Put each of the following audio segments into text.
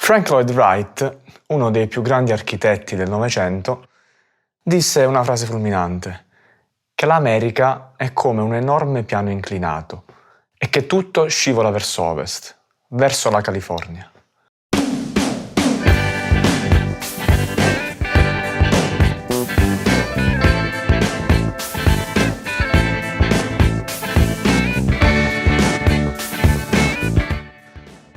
Frank Lloyd Wright, uno dei più grandi architetti del Novecento, disse una frase fulminante, che l'America è come un enorme piano inclinato e che tutto scivola verso ovest, verso la California.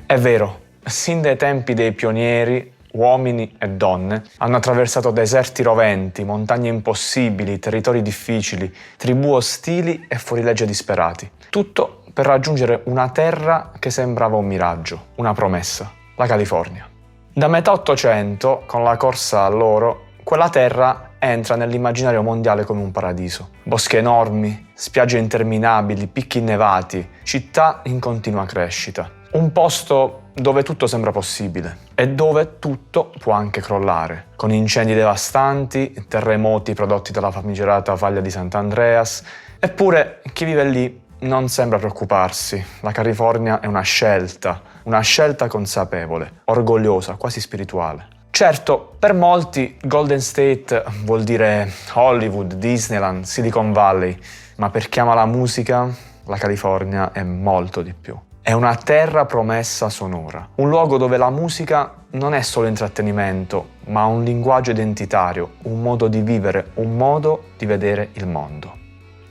È vero, sin dai tempi dei pionieri, uomini e donne hanno attraversato deserti roventi, montagne impossibili, territori difficili, tribù ostili e fuorilegge disperati. Tutto per raggiungere una terra che sembrava un miraggio, una promessa, la California. Da metà Ottocento, con la corsa all'oro, quella terra entra nell'immaginario mondiale come un paradiso. Boschi enormi, spiagge interminabili, picchi innevati, città in continua crescita. Un posto dove tutto sembra possibile e dove tutto può anche crollare, con incendi devastanti, terremoti prodotti dalla famigerata faglia di Sant'Andreas. Eppure chi vive lì non sembra preoccuparsi. La California è una scelta consapevole, orgogliosa, quasi spirituale. Certo, per molti Golden State vuol dire Hollywood, Disneyland, Silicon Valley, ma per chi ama la musica, la California è molto di più. È una terra promessa sonora, un luogo dove la musica non è solo intrattenimento, ma un linguaggio identitario, un modo di vivere, un modo di vedere il mondo.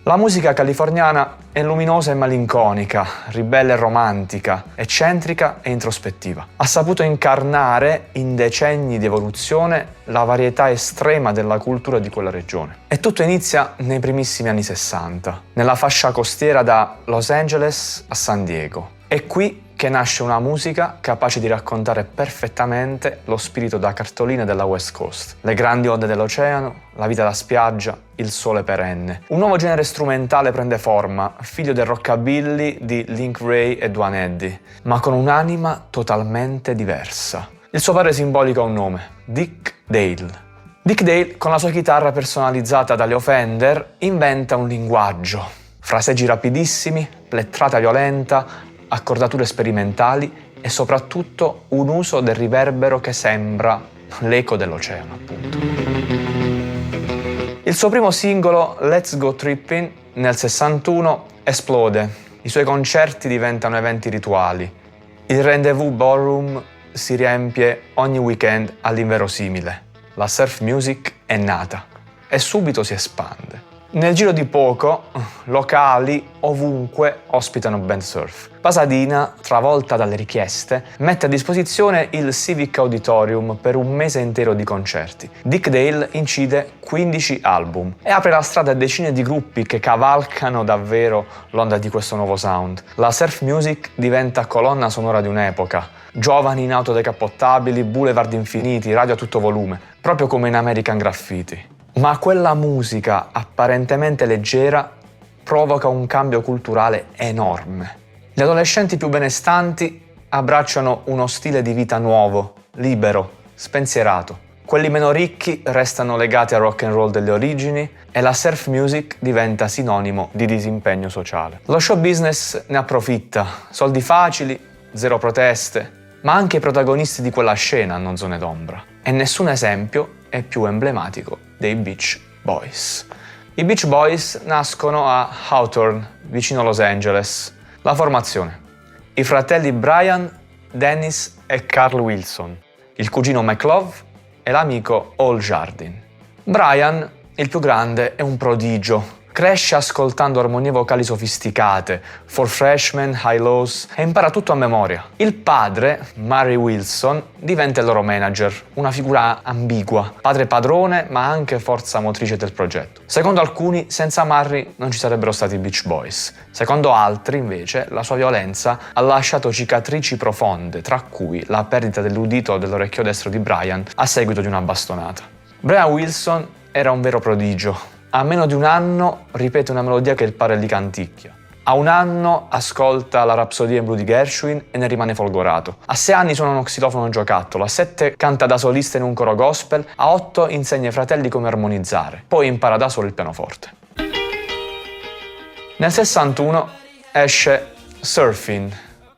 La musica californiana è luminosa e malinconica, ribelle e romantica, eccentrica e introspettiva. Ha saputo incarnare, in decenni di evoluzione, la varietà estrema della cultura di quella regione. E tutto inizia nei primissimi anni 60, nella fascia costiera da Los Angeles a San Diego. È qui che nasce una musica capace di raccontare perfettamente lo spirito da cartoline della West Coast. Le grandi onde dell'oceano, la vita da spiaggia, il sole perenne. Un nuovo genere strumentale prende forma, figlio del rockabilly di Link Wray e Duane Eddy, ma con un'anima totalmente diversa. Il suo padre simbolico ha un nome, Dick Dale. Dick Dale, con la sua chitarra personalizzata da Leo Fender, inventa un linguaggio. Fraseggi rapidissimi, plettrata violenta, accordature sperimentali e soprattutto un uso del riverbero che sembra l'eco dell'oceano, appunto. Il suo primo singolo, Let's Go Trippin', nel 61 esplode. I suoi concerti diventano eventi rituali. Il Rendezvous Ballroom si riempie ogni weekend all'inverosimile. La surf music è nata e subito si espande. Nel giro di poco, locali ovunque ospitano band surf. Pasadena, travolta dalle richieste, mette a disposizione il Civic Auditorium per un mese intero di concerti. Dick Dale incide 15 album e apre la strada a decine di gruppi che cavalcano davvero l'onda di questo nuovo sound. La surf music diventa colonna sonora di un'epoca. Giovani in auto decappottabili, boulevard infiniti, radio a tutto volume, proprio come in American Graffiti. Ma quella musica apparentemente leggera provoca un cambio culturale enorme. Gli adolescenti più benestanti abbracciano uno stile di vita nuovo, libero, spensierato. Quelli meno ricchi restano legati al rock and roll delle origini e la surf music diventa sinonimo di disimpegno sociale. Lo show business ne approfitta, soldi facili, zero proteste, ma anche i protagonisti di quella scena hanno zone d'ombra. E nessun esempio è più emblematico dei Beach Boys. I Beach Boys nascono a Hawthorne, vicino Los Angeles. La formazione: i fratelli Brian, Dennis e Carl Wilson, il cugino Mike Love e l'amico Al Jardine. Brian, il più grande, è un prodigio. Cresce ascoltando armonie vocali sofisticate, For Freshmen, High Lows e impara tutto a memoria. Il padre, Murray Wilson, diventa il loro manager, una figura ambigua, padre padrone ma anche forza motrice del progetto. Secondo alcuni, senza Murray non ci sarebbero stati i Beach Boys. Secondo altri, invece, la sua violenza ha lasciato cicatrici profonde, tra cui la perdita dell'udito dell'orecchio destro di Brian a seguito di una bastonata. Brian Wilson era un vero prodigio. A meno di un anno ripete una melodia che il padre gli canticchia. A un anno ascolta la rapsodia in blu di Gershwin e ne rimane folgorato. A 6 anni suona uno xilofono giocattolo, a 7 canta da solista in un coro gospel, a 8 insegna ai fratelli come armonizzare, poi impara da solo il pianoforte. Nel 61 esce Surfin'.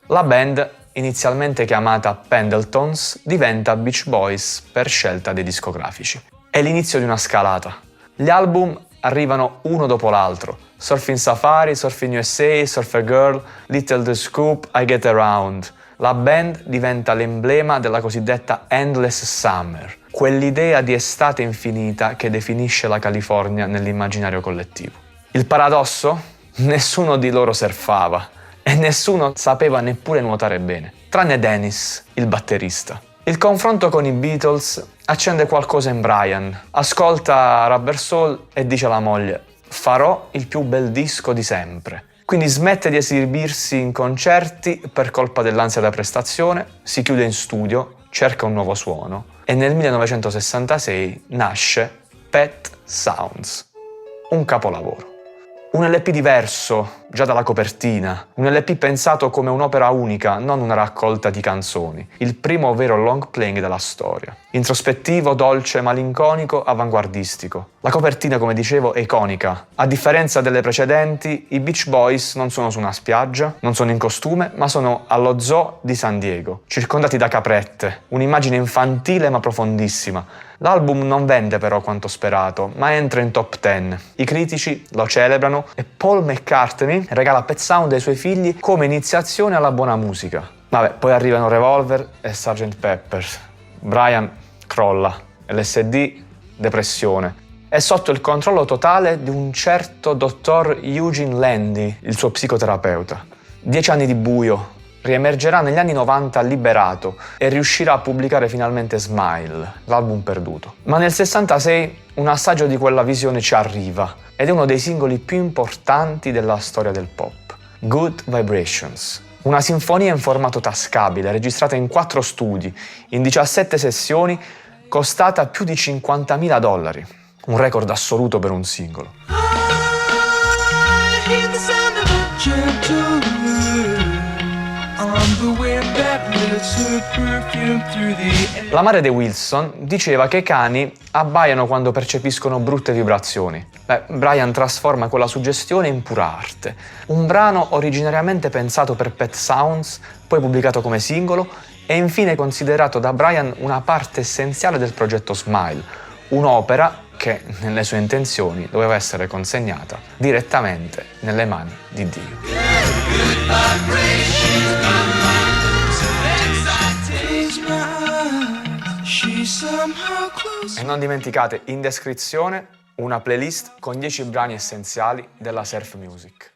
La band inizialmente chiamata Pendletons, diventa Beach Boys per scelta dei discografici. È l'inizio di una scalata. Gli album arrivano uno dopo l'altro. Surfing Safari, Surfing USA, Surfer Girl, Little The Scoop, I Get Around. La band diventa l'emblema della cosiddetta Endless Summer, quell'idea di estate infinita che definisce la California nell'immaginario collettivo. Il paradosso? Nessuno di loro surfava e nessuno sapeva neppure nuotare bene, tranne Dennis, il batterista. Il confronto con i Beatles accende qualcosa in Brian, ascolta Rubber Soul e dice alla moglie: farò il più bel disco di sempre. Quindi smette di esibirsi in concerti per colpa dell'ansia da prestazione, si chiude in studio, cerca un nuovo suono e nel 1966 nasce Pet Sounds, un capolavoro. Un LP diverso, già dalla copertina, un LP pensato come un'opera unica, non una raccolta di canzoni, il primo vero long playing della storia. Introspettivo, dolce, malinconico, avanguardistico. La copertina, come dicevo, è iconica. A differenza delle precedenti, i Beach Boys non sono su una spiaggia, non sono in costume, ma sono allo zoo di San Diego, circondati da caprette, un'immagine infantile ma profondissima. L'album non vende però quanto sperato, ma entra in top 10. I critici lo celebrano e Paul McCartney regala Pet Sound ai suoi figli come iniziazione alla buona musica. Vabbè, poi arrivano Revolver e Sgt. Pepper. Brian crolla, LSD, depressione. È sotto il controllo totale di un certo dottor Eugene Landy, il suo psicoterapeuta. 10 anni di buio. Riemergerà negli anni 90 liberato e riuscirà a pubblicare finalmente Smile, l'album perduto. Ma nel 66 un assaggio di quella visione ci arriva ed è uno dei singoli più importanti della storia del pop. Good Vibrations. Una sinfonia in formato tascabile, registrata in 4 studi, in 17 sessioni, costata più di $50.000. Un record assoluto per un singolo. La madre di Wilson diceva che i cani abbaiano quando percepiscono brutte vibrazioni. Brian trasforma quella suggestione in pura arte. Un brano originariamente pensato per Pet Sounds, poi pubblicato come singolo e infine considerato da Brian una parte essenziale del progetto Smile, un'opera che, nelle sue intenzioni, doveva essere consegnata direttamente nelle mani di Dio. E non dimenticate in descrizione una playlist con 10 brani essenziali della surf music.